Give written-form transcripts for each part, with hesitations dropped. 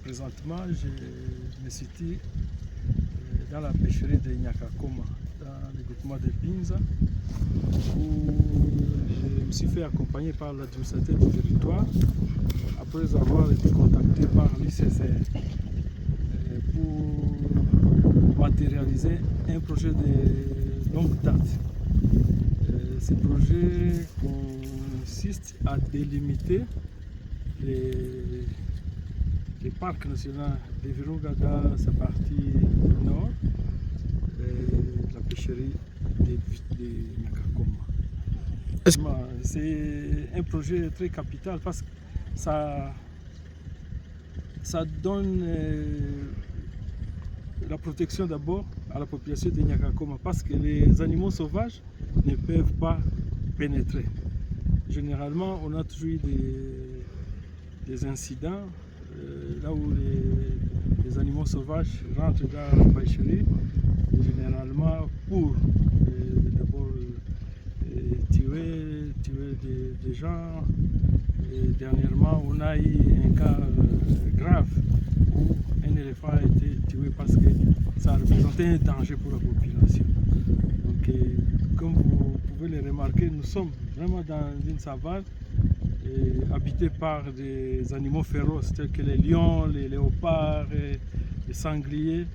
présentement, je me situe dans la pêcherie de Nyakakoma, dans le groupement de Binza, où je me suis fait accompagner par l'administrateur du territoire après avoir été contacté par l'ICCR pour matérialiser un projet de longue date. Ce projet consiste à délimiter les parcs nationaux de Virunga dans sa partie nord, la pêcherie de Nyakakoma. C'est un projet très capital parce que ça donne la protection d'abord à la population de Nyakakoma parce que les animaux sauvages ne peuvent pas pénétrer. Généralement, on a toujours eu des incidents là où les animaux sauvages rentrent dans la pêcherie, généralement pour d'abord tuer des gens. Et dernièrement, on a eu un cas grave où un éléphant a été tué parce que ça représentait un danger pour la population. Donc, comme vous pouvez le remarquer, nous sommes vraiment dans une savane habitée par des animaux féroces tels que les lions, les léopards, les sangliers.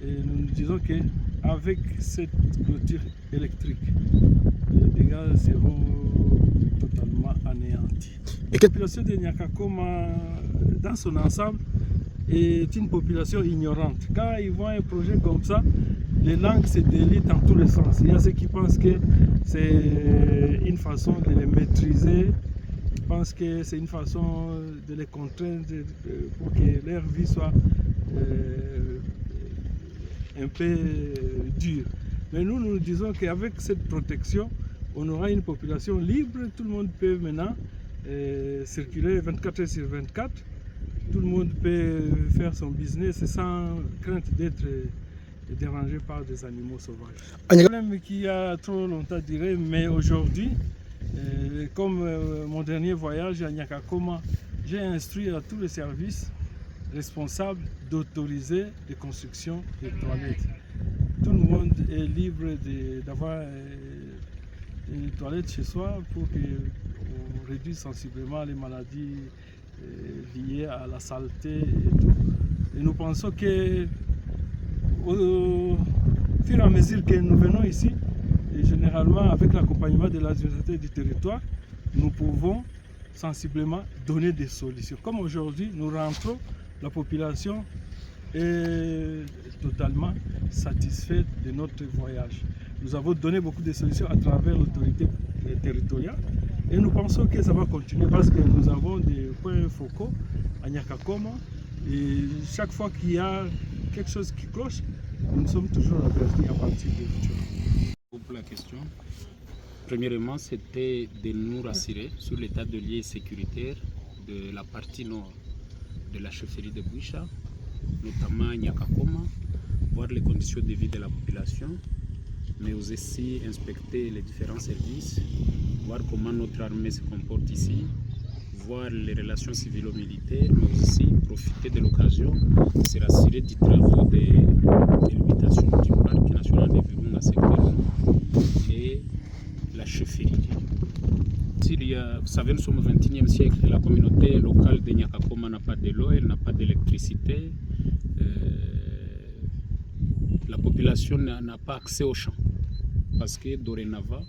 Et nous nous disons qu'avec cette clôture électrique, les dégâts seront totalement anéantis. La population de Nyakakoma, dans son ensemble, est une population ignorante. Quand ils voient un projet comme ça, les langues se délient dans tous les sens. Il y a ceux qui pensent que c'est une façon de les maîtriser, ils pensent que c'est une façon de les contraindre pour que leur vie soit un peu dure. Mais nous disons qu'avec cette protection, on aura une population libre, tout le monde peut maintenant circuler 24 heures sur 24, tout le monde peut faire son business sans crainte d'être dérangé par des animaux sauvages. Un problème qui a trop longtemps duré, mais aujourd'hui, comme mon dernier voyage à Nyakakoma, j'ai instruit à tous les services responsables d'autoriser les constructions de toilettes. Tout le monde est libre d'avoir une toilette chez soi pour qu'on réduise sensiblement les maladies liées à la saleté et tout. Et nous pensons que au fur et à mesure que nous venons ici, et généralement avec l'accompagnement de l'administrateur du territoire, nous pouvons sensiblement donner des solutions. Comme aujourd'hui, nous rentrons, la population est totalement satisfaite de notre voyage. Nous avons donné beaucoup de solutions à travers l'autorité territoriale et nous pensons que ça va continuer parce que nous avons des points focaux à Nyakakoma et chaque fois qu'il y a quelque chose qui cloche, nous sommes toujours avertis à partir de l'autorité. Pour la question, premièrement, c'était de nous rassurer sur l'état de lieu sécuritaire de la partie nord de la chefferie de Bouicha, notamment à Nyakakoma, voir les conditions de vie de la population, mais aussi inspecter les différents services, voir comment notre armée se comporte ici, voir les relations civilo-militaires, mais aussi profiter de l'occasion de se rassurer du travaux de délimitation du parc national de Virunga secteur et la chefferie. Vous savez, nous sommes au XXIe siècle et la communauté locale de Nyakakoma n'a pas de l'eau, elle n'a pas d'électricité. La population n'a pas accès aux champs parce que dorénavant,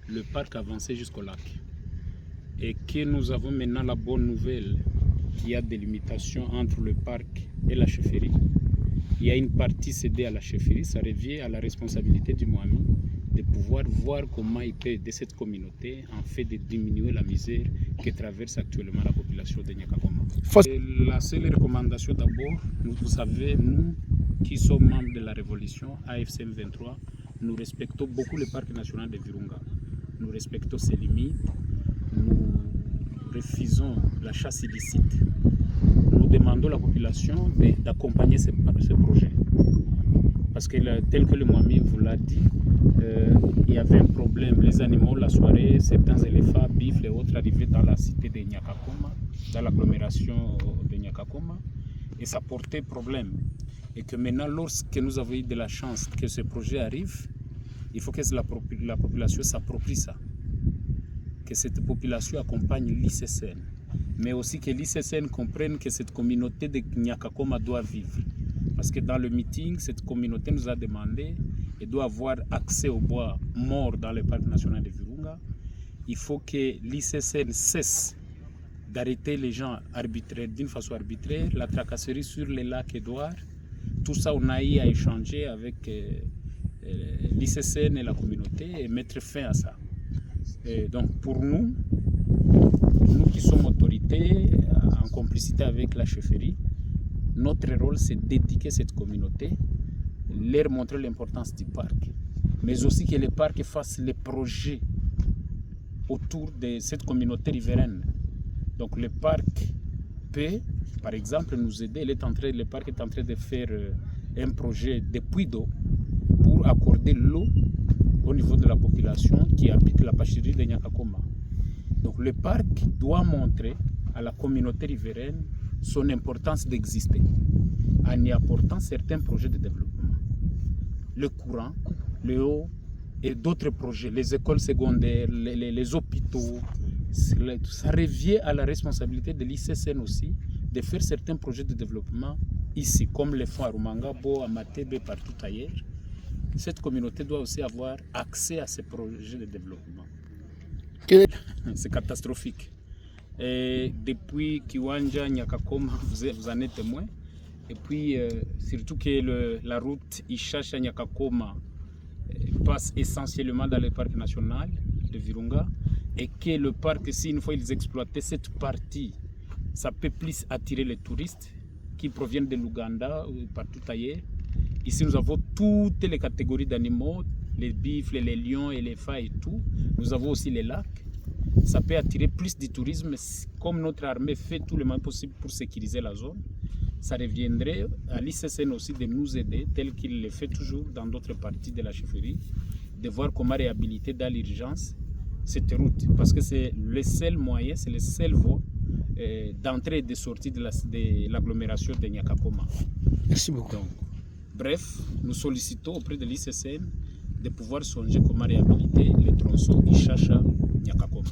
le parc avançait jusqu'au lac. Et que nous avons maintenant la bonne nouvelle qu'il y a des limitations entre le parc et la chefferie. Il y a une partie cédée à la chefferie, ça revient à la responsabilité du Moami de pouvoir voir comment il peut aider cette communauté en fait de diminuer la misère que traverse actuellement la population de Nyakakoma. La seule recommandation d'abord, vous savez, nous qui sommes membres de la révolution AFCM 23, nous respectons beaucoup le parc national de Virunga. Nous respectons ses limites, nous refusons la chasse illicite. Nous demandons à la population d'accompagner ce projet. Parce que tel que le Moami vous l'a dit, il y avait un problème. Les animaux, la soirée, certains éléphants, bifles et autres arrivaient dans la cité de Nyakakoma, dans l'agglomération de Nyakakoma. et ça portait problème. Et que maintenant, lorsque nous avons eu de la chance que ce projet arrive, il faut que la population s'approprie ça. Que cette population accompagne l'ICCN. Mais aussi que l'ICCN comprenne que cette communauté de Nyakakoma doit vivre. Parce que dans le meeting, cette communauté nous a demandé et doit avoir accès au bois mort dans le parc national de Virunga. Il faut que l'ICCN cesse d'arrêter les gens arbitraires, d'une façon arbitraire, la tracasserie sur les lacs Édouard. Tout ça, on a eu à échanger avec l'ICCN et la communauté et mettre fin à ça. Et donc pour nous qui sommes autorités, en complicité avec la chefferie, notre rôle c'est d'éduquer cette communauté, leur montrer l'importance du parc, mais aussi que le parc fasse les projets autour de cette communauté riveraine. Donc le parc peut, par exemple, nous aider. Le parc est en train de faire un projet de puits d'eau pour accorder l'eau au niveau de la population qui habite la pâcherie de Nyakakoma. Donc le parc doit montrer à la communauté riveraine son importance d'exister en y apportant certains projets de développement. Le courant, le eau et d'autres projets, les écoles secondaires, les hôpitaux, ça revient à la responsabilité de l'ICCN aussi de faire certains projets de développement ici, comme les fonds à Rumangabo, à Matebe, partout ailleurs. Cette communauté doit aussi avoir accès à ces projets de développement. C'est catastrophique. Et depuis Kiwanja, Nyakakoma, vous en êtes témoin. Et puis, surtout que la route Ishacha-Nyakakoma passe essentiellement dans le parc national de Virunga. Et que le parc, si une fois ils exploitaient cette partie, ça peut plus attirer les touristes qui proviennent de l'Ouganda ou partout ailleurs. Ici, nous avons toutes les catégories d'animaux, les buffles, les lions, les éléphants et tout. Nous avons aussi les lacs. Ça peut attirer plus du tourisme. Comme notre armée fait tout le moins possible pour sécuriser la zone, ça reviendrait à l'ICCN aussi de nous aider, tel qu'il le fait toujours dans d'autres parties de la chefferie, de voir comment réhabiliter dans l'urgence cette route. Parce que c'est le seul moyen, c'est le seul voie d'entrée et de sortie de l'agglomération de Nyakakoma. Merci beaucoup. Donc, bref, nous sollicitons auprès de l'ICCN de pouvoir songer comment réhabiliter les tronçons Ishacha-Nyakakoma.